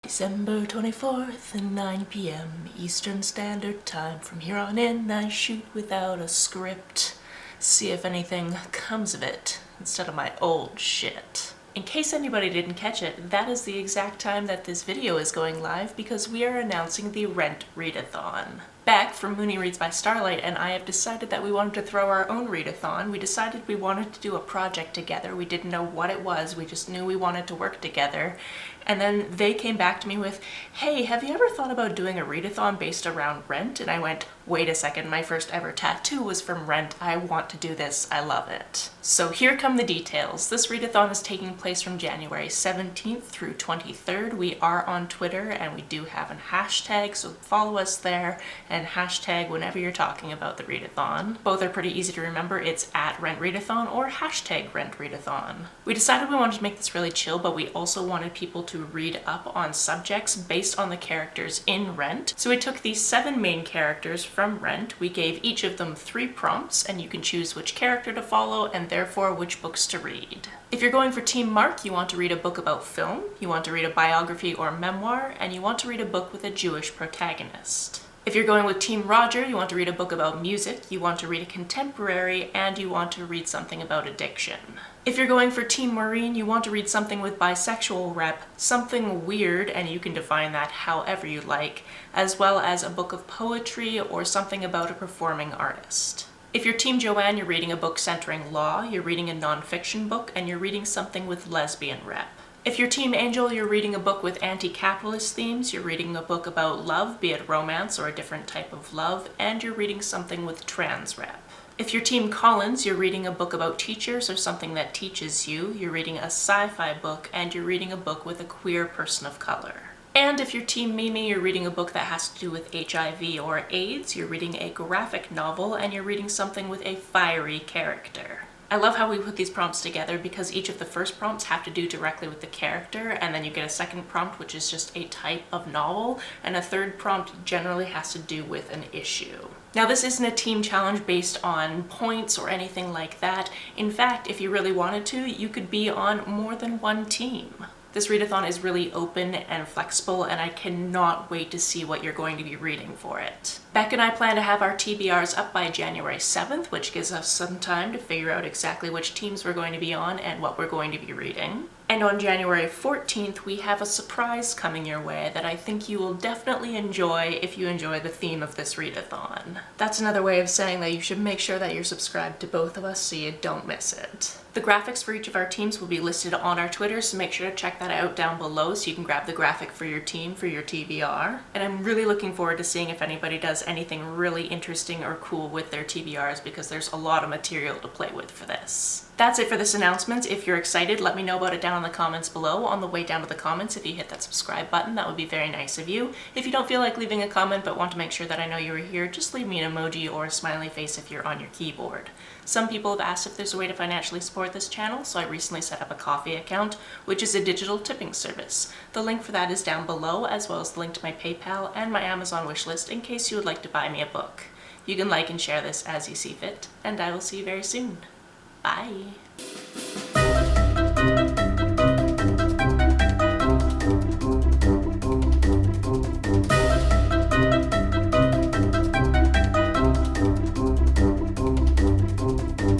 December 24th at 9 p.m. Eastern Standard Time. From here on in, I shoot without a script. See if anything comes of it, instead of my old shit. In case anybody didn't catch it, that is the exact time that this video is going live because we are announcing the Rent Readathon. Beck from Mooney Reads by Starlight and I have decided that we wanted to throw our own readathon. We decided we wanted to do a project together. We didn't know what it was, we just knew we wanted to work together. And then they came back to me with, hey, have you ever thought about doing a readathon based around Rent? And I went, wait a second, my first ever tattoo was from Rent. I want to do this, I love it. So here come the details. This readathon is taking place from January 17th through 23rd. We are on Twitter and we do have a hashtag, so follow us there and hashtag whenever you're talking about the readathon. Both are pretty easy to remember. It's at Rent Readathon or hashtag Rent Readathon. We decided we wanted to make this really chill, but we also wanted people to read up on subjects based on the characters in Rent. So we took these 7 main characters from Rent, we gave each of them 3 prompts, and you can choose which character to follow and therefore which books to read. If you're going for Team Mark, you want to read a book about film, you want to read a biography or memoir, and you want to read a book with a Jewish protagonist. If you're going with Team Roger, you want to read a book about music, you want to read a contemporary, and you want to read something about addiction. If you're going for Team Maureen, you want to read something with bisexual rep, something weird, and you can define that however you like, as well as a book of poetry or something about a performing artist. If you're Team Joanne, you're reading a book centering law, you're reading a nonfiction book, and you're reading something with lesbian rep. If you're Team Angel, you're reading a book with anti-capitalist themes, you're reading a book about love, be it romance or a different type of love, and you're reading something with trans rep. If you're Team Collins, you're reading a book about teachers or something that teaches you, you're reading a sci-fi book, and you're reading a book with a queer person of color. And if you're Team Mimi, you're reading a book that has to do with HIV or AIDS, you're reading a graphic novel, and you're reading something with a fiery character. I love how we put these prompts together because each of the first prompts have to do directly with the character, and then you get a second prompt which is just a type of novel, and a third prompt generally has to do with an issue. Now this isn't a team challenge based on points or anything like that. In fact, if you really wanted to, you could be on more than one team. This readathon is really open and flexible, and I cannot wait to see what you're going to be reading for it. Beck and I plan to have our TBRs up by January 7th, which gives us some time to figure out exactly which teams we're going to be on and what we're going to be reading. And on January 14th, we have a surprise coming your way that I think you will definitely enjoy if you enjoy the theme of this readathon. That's another way of saying that you should make sure that you're subscribed to both of us so you don't miss it. The graphics for each of our teams will be listed on our Twitter, so make sure to check that out down below so you can grab the graphic for your team for your TBR. And I'm really looking forward to seeing if anybody does anything really interesting or cool with their TBRs because there's a lot of material to play with for this. That's it for this announcement. If you're excited, let me know about it down in the comments below. On the way down to the comments, if you hit that subscribe button, that would be very nice of you. If you don't feel like leaving a comment but want to make sure that I know you were here, just leave me an emoji or a smiley face if you're on your keyboard. Some people have asked if there's a way to financially support this channel, so I recently set up a Ko-fi account, which is a digital tipping service. The link for that is down below, as well as the link to my PayPal and my Amazon wishlist in case you would like to buy me a book. You can like and share this as you see fit, and I will see you very soon. Bye!